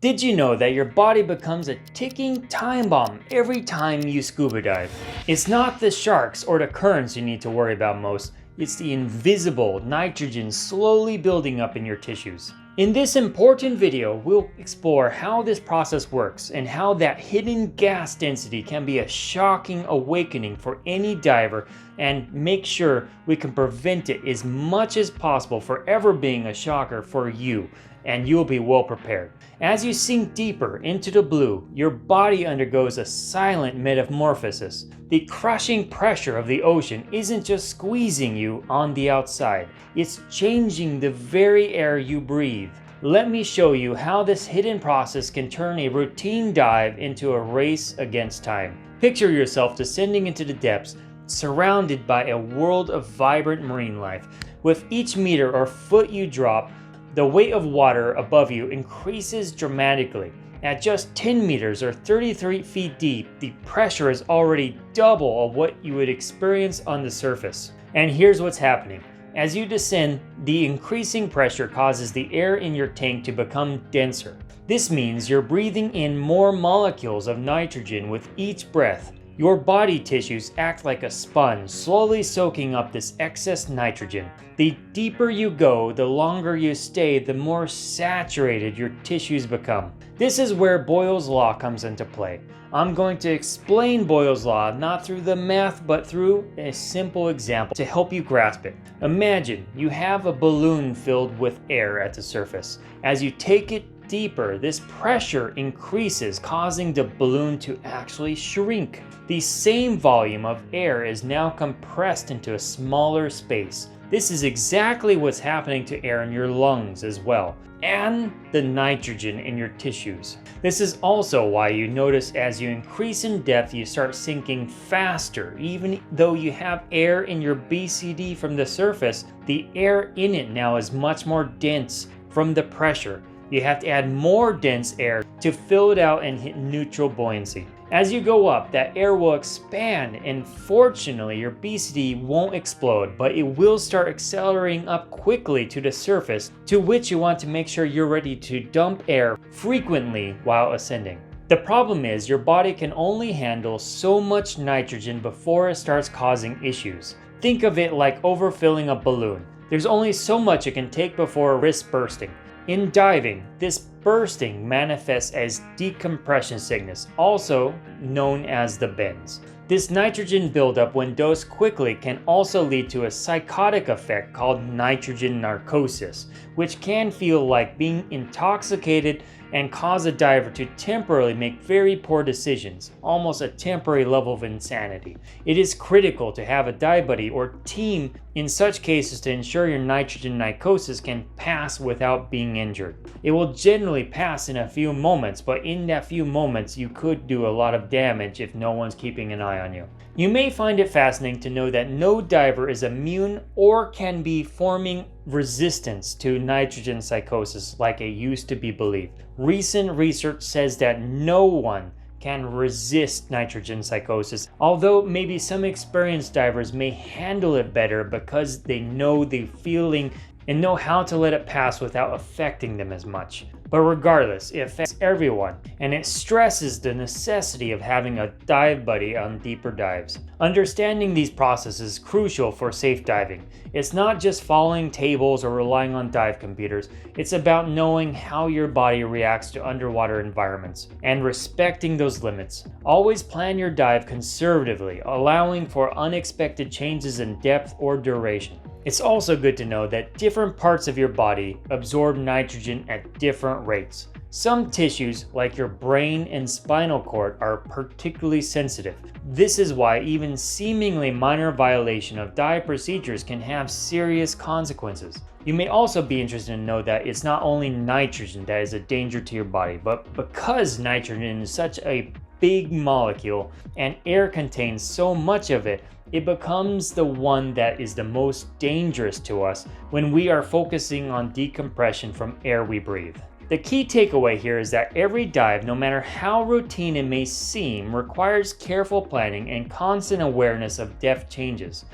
Did you know that your body becomes a ticking time bomb every time you scuba dive? It's not the sharks or the currents you need to worry about most, it's the invisible nitrogen slowly building up in your tissues. In this important video, we'll explore how this process works and how that hidden gas density can be a shocking awakening for any diver, and make sure we can prevent it as much as possible for ever being a shocker for you, and you'll be well prepared. As you sink deeper into the blue, your body undergoes a silent metamorphosis. The crushing pressure of the ocean isn't just squeezing you on the outside, it's changing the very air you breathe. Let me show you how this hidden process can turn a routine dive into a race against time. Picture yourself descending into the depths, surrounded by a world of vibrant marine life. With each meter or foot you drop, the weight of water above you increases dramatically. At just 10 meters or 33 feet deep, the pressure is already double of what you would experience on the surface. And here's what's happening. As you descend, the increasing pressure causes the air in your tank to become denser. This means you're breathing in more molecules of nitrogen with each breath. Your body tissues act like a sponge, slowly soaking up this excess nitrogen. The deeper you go, the longer you stay, the more saturated your tissues become. This is where Boyle's Law comes into play. I'm going to explain Boyle's Law not through the math, but through a simple example to help you grasp it. Imagine you have a balloon filled with air at the surface. As you take it deeper, this pressure increases, causing the balloon to actually shrink. The same volume of air is now compressed into a smaller space. This is exactly what's happening to air in your lungs as well, and the nitrogen in your tissues. This is also why you notice as you increase in depth, you start sinking faster. Even though you have air in your BCD from the surface, the air in it now is much more dense from the pressure. You have to add more dense air to fill it out and hit neutral buoyancy. As you go up, that air will expand, and fortunately your BCD won't explode, but it will start accelerating up quickly to the surface, to which you want to make sure you're ready to dump air frequently while ascending. The problem is your body can only handle so much nitrogen before it starts causing issues. Think of it like overfilling a balloon. There's only so much it can take before it risks bursting. In diving, this bursting manifests as decompression sickness, also known as the bends. This nitrogen buildup, when dosed quickly, can also lead to a psychotic effect called nitrogen narcosis, which can feel like being intoxicated and cause a diver to temporarily make very poor decisions, almost a temporary level of insanity. It is critical to have a dive buddy or team in such cases to ensure your nitrogen narcosis can pass without being injured. It will generally pass in a few moments, but in that few moments you could do a lot of damage if no one's keeping an eye on you. You may find it fascinating to know that no diver is immune or can be forming resistance to nitrogen psychosis like it used to be believed. Recent research says that no one can resist nitrogen psychosis, although maybe some experienced divers may handle it better because they know the feeling and know how to let it pass without affecting them as much. But regardless, it affects everyone, and it stresses the necessity of having a dive buddy on deeper dives. Understanding these processes is crucial for safe diving. It's not just following tables or relying on dive computers, it's about knowing how your body reacts to underwater environments and respecting those limits. Always plan your dive conservatively, allowing for unexpected changes in depth or duration. It's also good to know that different parts of your body absorb nitrogen at different rates. Some tissues, like your brain and spinal cord, are particularly sensitive. This is why even seemingly minor violation of dive procedures can have serious consequences. You may also be interested to know that it's not only nitrogen that is a danger to your body, but because nitrogen is such a big molecule and air contains so much of it, it becomes the one that is the most dangerous to us when we are focusing on decompression from air we breathe. The key takeaway here is that every dive, no matter how routine it may seem, requires careful planning and constant awareness of depth changes.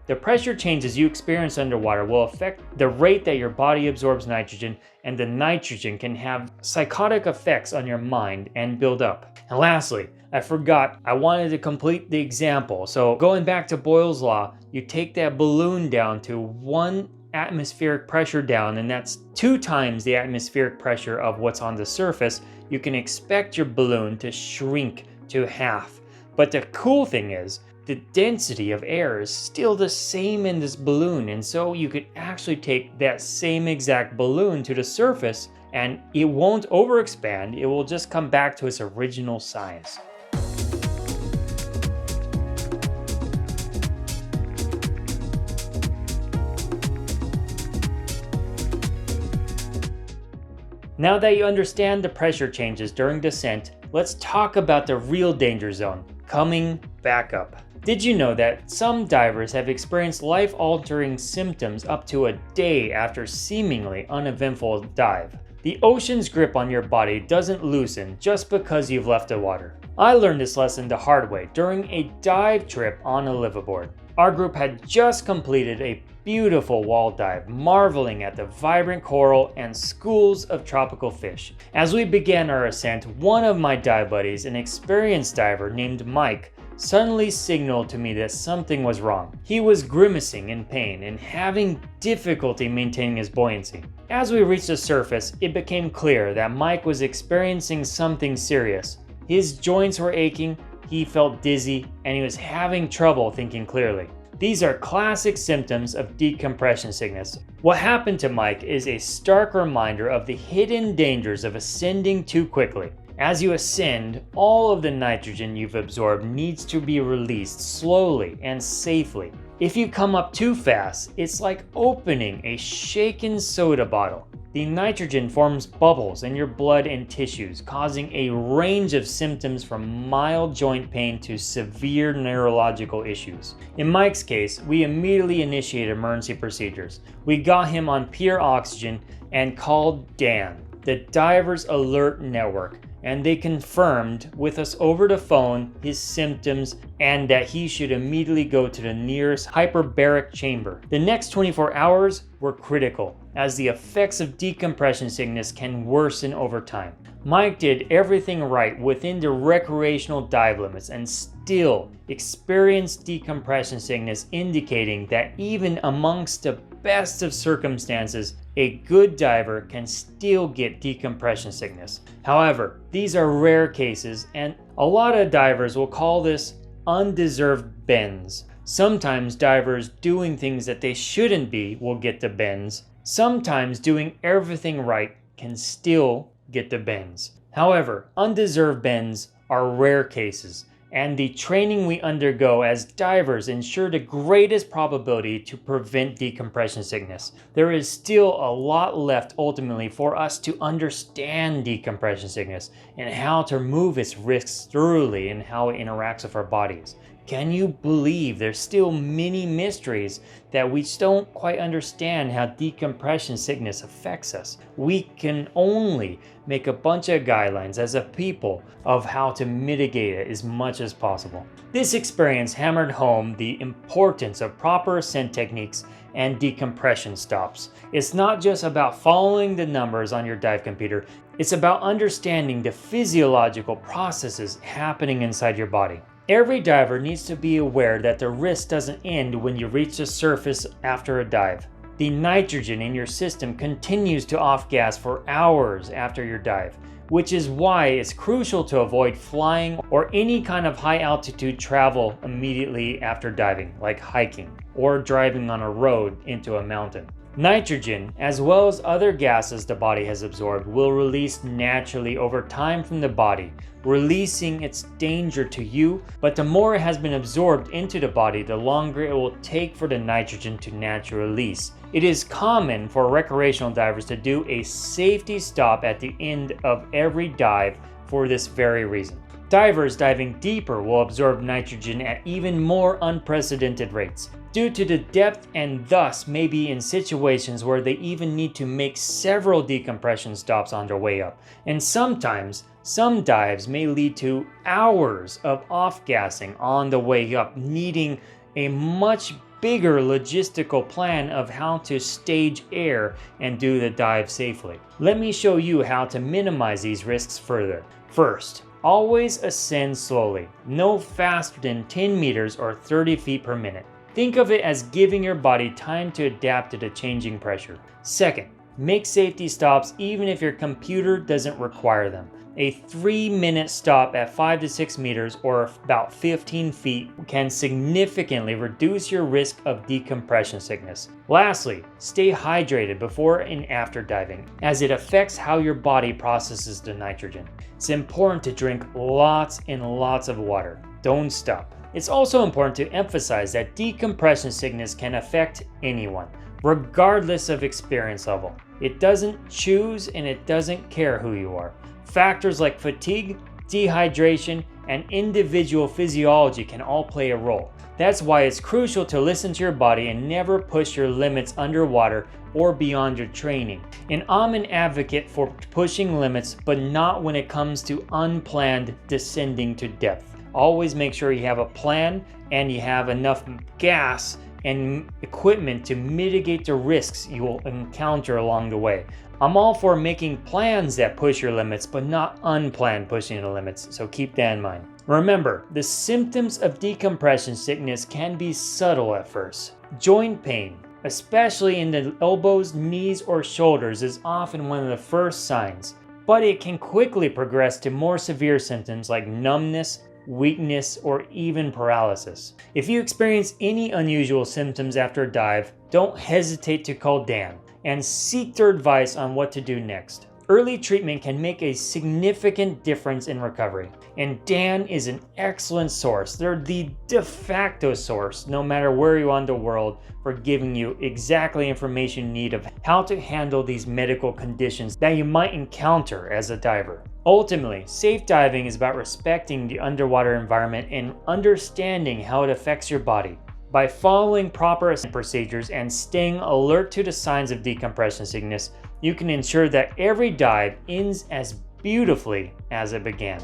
The pressure changes you experience underwater will affect the rate that your body absorbs nitrogen, and the nitrogen can have psychotic effects on your mind and build up. And lastly, I forgot, I wanted to complete the example. So going back to Boyle's law, you take that balloon down to 1 atmospheric pressure down, and that's 2 times the atmospheric pressure of what's on the surface. You can expect your balloon to shrink to half. But the cool thing is, the density of air is still the same in this balloon, and so you could actually take that same exact balloon to the surface and it won't overexpand, it will just come back to its original size. Now that you understand the pressure changes during descent, let's talk about the real danger zone, coming back up. Did you know that some divers have experienced life-altering symptoms up to a day after seemingly uneventful dive? The ocean's grip on your body doesn't loosen just because you've left the water. I learned this lesson the hard way during a dive trip on a liveaboard. Our group had just completed a beautiful wall dive, marveling at the vibrant coral and schools of tropical fish. As we began our ascent, one of my dive buddies, an experienced diver named Mike, suddenly signaled to me that something was wrong. He was grimacing in pain and having difficulty maintaining his buoyancy. As we reached the surface, it became clear that Mike was experiencing something serious. His joints were aching, he felt dizzy, and he was having trouble thinking clearly. These are classic symptoms of decompression sickness. What happened to Mike is a stark reminder of the hidden dangers of ascending too quickly. As you ascend, all of the nitrogen you've absorbed needs to be released slowly and safely. If you come up too fast, it's like opening a shaken soda bottle. The nitrogen forms bubbles in your blood and tissues, causing a range of symptoms from mild joint pain to severe neurological issues. In Mike's case, we immediately initiated emergency procedures. We got him on pure oxygen and called Dan, the Divers Alert Network, and they confirmed with us over the phone his symptoms and that he should immediately go to the nearest hyperbaric chamber. The next 24 hours were critical, as the effects of decompression sickness can worsen over time. Mike did everything right within the recreational dive limits and still experienced decompression sickness, indicating that even amongst the best of circumstances, a good diver can still get decompression sickness. However, these are rare cases, and a lot of divers will call this undeserved bends. Sometimes divers doing things that they shouldn't be will get the bends. Sometimes doing everything right can still get the bends. However, undeserved bends are rare cases, and the training we undergo as divers ensure the greatest probability to prevent decompression sickness. There is still a lot left ultimately for us to understand decompression sickness and how to remove its risks thoroughly and how it interacts with our bodies. Can you believe there's still many mysteries that we just don't quite understand how decompression sickness affects us? We can only make a bunch of guidelines as a people of how to mitigate it as much as possible. This experience hammered home the importance of proper ascent techniques and decompression stops. It's not just about following the numbers on your dive computer, it's about understanding the physiological processes happening inside your body. Every diver needs to be aware that the risk doesn't end when you reach the surface after a dive. The nitrogen in your system continues to off-gas for hours after your dive, which is why it's crucial to avoid flying or any kind of high-altitude travel immediately after diving, like hiking or driving on a road into a mountain. Nitrogen, as well as other gases the body has absorbed, will release naturally over time from the body, releasing its danger to you, but the more it has been absorbed into the body, the longer it will take for the nitrogen to naturally release. It is common for recreational divers to do a safety stop at the end of every dive for this very reason. Divers diving deeper will absorb nitrogen at even more unprecedented rates due to the depth, and thus may be in situations where they even need to make several decompression stops on their way up. And sometimes, some dives may lead to hours of off-gassing on the way up, needing a much bigger logistical plan of how to stage air and do the dive safely. Let me show you how to minimize these risks further. First, always ascend slowly, no faster than 10 meters or 30 feet per minute. Think of it as giving your body time to adapt to the changing pressure. Second, make safety stops even if your computer doesn't require them. A 3-minute stop at 5 to 6 meters or about 15 feet can significantly reduce your risk of decompression sickness. Lastly, stay hydrated before and after diving, as it affects how your body processes the nitrogen. It's important to drink lots and lots of water. Don't stop. It's also important to emphasize that decompression sickness can affect anyone, regardless of experience level. It doesn't choose and it doesn't care who you are. Factors like fatigue, dehydration, and individual physiology can all play a role. That's why it's crucial to listen to your body and never push your limits underwater or beyond your training. And I'm an advocate for pushing limits, but not when it comes to unplanned descending to depth. Always make sure you have a plan and you have enough gas and equipment to mitigate the risks you will encounter along the way. I'm all for making plans that push your limits, but not unplanned pushing the limits, so keep that in mind. Remember, the symptoms of decompression sickness can be subtle at first. Joint pain, especially in the elbows, knees, or shoulders, is often one of the first signs, but it can quickly progress to more severe symptoms like numbness, weakness, or even paralysis. If you experience any unusual symptoms after a dive, don't hesitate to call Dan and seek their advice on what to do next. Early treatment can make a significant difference in recovery, and Dan is an excellent source. They're the de facto source, no matter where you are in the world, for giving you exactly information you need of how to handle these medical conditions that you might encounter as a diver. Ultimately, safe diving is about respecting the underwater environment and understanding how it affects your body. By following proper procedures and staying alert to the signs of decompression sickness, you can ensure that every dive ends as beautifully as it began.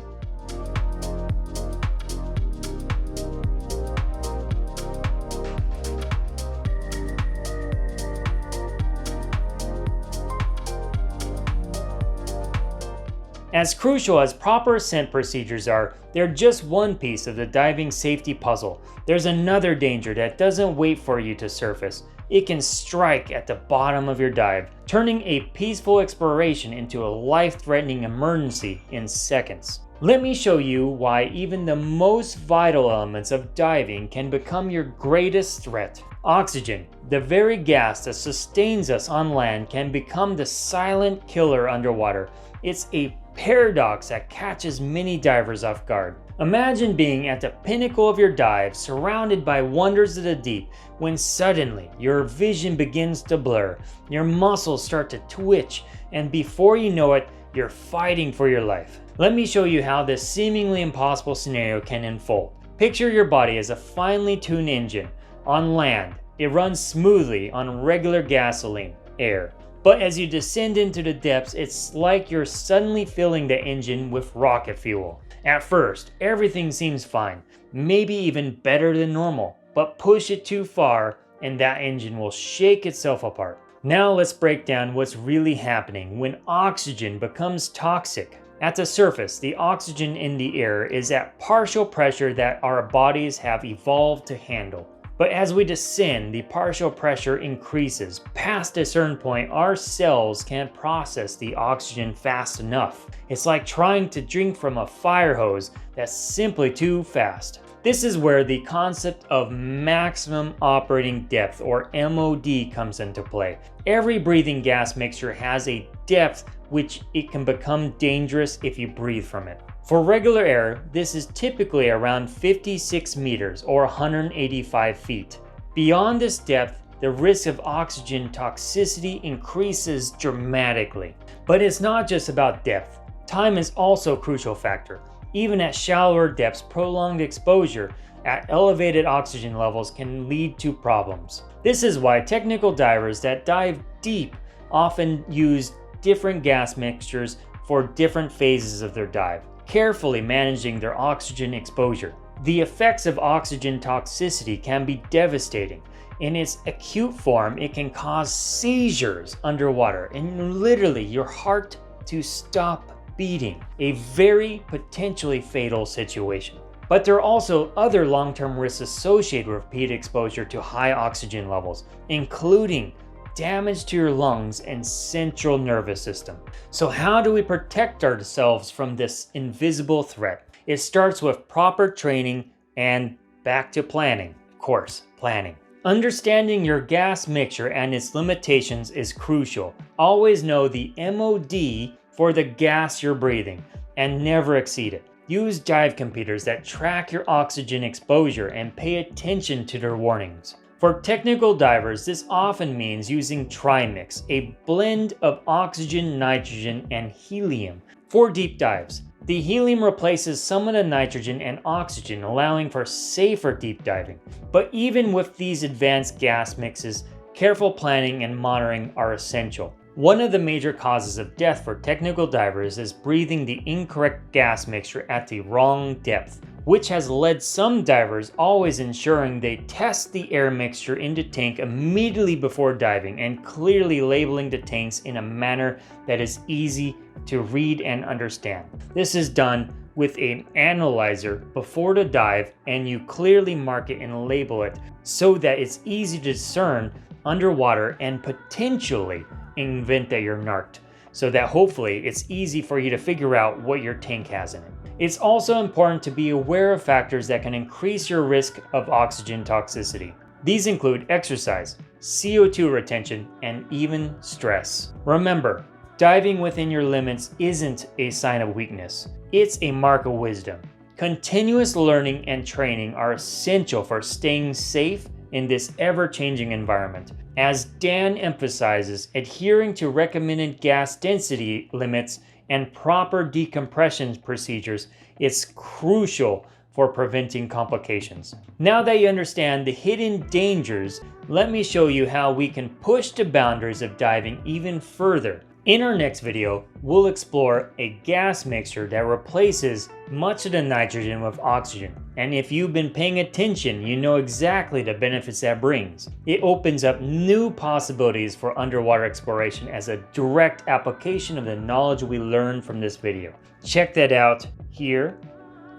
As crucial as proper ascent procedures are, they're just one piece of the diving safety puzzle. There's another danger that doesn't wait for you to surface. It can strike at the bottom of your dive, turning a peaceful exploration into a life-threatening emergency in seconds. Let me show you why even the most vital elements of diving can become your greatest threat. Oxygen, the very gas that sustains us on land, can become the silent killer underwater. It's a paradox that catches many divers off guard. Imagine being at the pinnacle of your dive, surrounded by wonders of the deep, when suddenly your vision begins to blur, your muscles start to twitch, and before you know it, you're fighting for your life. Let me show you how this seemingly impossible scenario can unfold. Picture your body as a finely tuned engine. On land, it runs smoothly on regular gasoline, air. But as you descend into the depths, it's like you're suddenly filling the engine with rocket fuel. At first, everything seems fine, maybe even better than normal, but push it too far and that engine will shake itself apart. Now let's break down what's really happening when oxygen becomes toxic. At the surface, the oxygen in the air is at partial pressure that our bodies have evolved to handle. But as we descend, the partial pressure increases. Past a certain point, our cells can't process the oxygen fast enough. It's like trying to drink from a fire hose that's simply too fast. This is where the concept of maximum operating depth, or MOD, comes into play. Every breathing gas mixture has a depth which it can become dangerous if you breathe from it. For regular air, this is typically around 56 meters or 185 feet. Beyond this depth, the risk of oxygen toxicity increases dramatically. But it's not just about depth. Time is also a crucial factor. Even at shallower depths, prolonged exposure at elevated oxygen levels can lead to problems. This is why technical divers that dive deep often use different gas mixtures for different phases of their dive, carefully managing their oxygen exposure. The effects of oxygen toxicity can be devastating. In its acute form, it can cause seizures underwater and literally your heart to stop beating, a very potentially fatal situation. But there are also other long-term risks associated with repeated exposure to high oxygen levels, including damage to your lungs and central nervous system. So how do we protect ourselves from this invisible threat? It starts with proper training and back to planning. Of course, planning. Understanding your gas mixture and its limitations is crucial. Always know the MOD for the gas you're breathing and never exceed it. Use dive computers that track your oxygen exposure and pay attention to their warnings. For technical divers, this often means using Trimix, a blend of oxygen, nitrogen, and helium for deep dives. The helium replaces some of the nitrogen and oxygen, allowing for safer deep diving. But even with these advanced gas mixes, careful planning and monitoring are essential. One of the major causes of death for technical divers is breathing the incorrect gas mixture at the wrong depth, which has led some divers always ensuring they test the air mixture in the tank immediately before diving and clearly labeling the tanks in a manner that is easy to read and understand. This is done with an analyzer before the dive, and you clearly mark it and label it so that it's easy to discern underwater and potentially in the event that you're narked, so that hopefully it's easy for you to figure out what your tank has in it. It's also important to be aware of factors that can increase your risk of oxygen toxicity. These include exercise, CO2 retention, and even stress. Remember, diving within your limits isn't a sign of weakness. It's a mark of wisdom. Continuous learning and training are essential for staying safe in this ever-changing environment. As Dan emphasizes, adhering to recommended gas density limits and proper decompression procedures is crucial for preventing complications. Now that you understand the hidden dangers, let me show you how we can push the boundaries of diving even further. In our next video, we'll explore a gas mixture that replaces much of the nitrogen with oxygen. And if you've been paying attention, you know exactly the benefits that brings. It opens up new possibilities for underwater exploration as a direct application of the knowledge we learned from this video. Check that out here,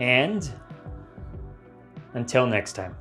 and until next time.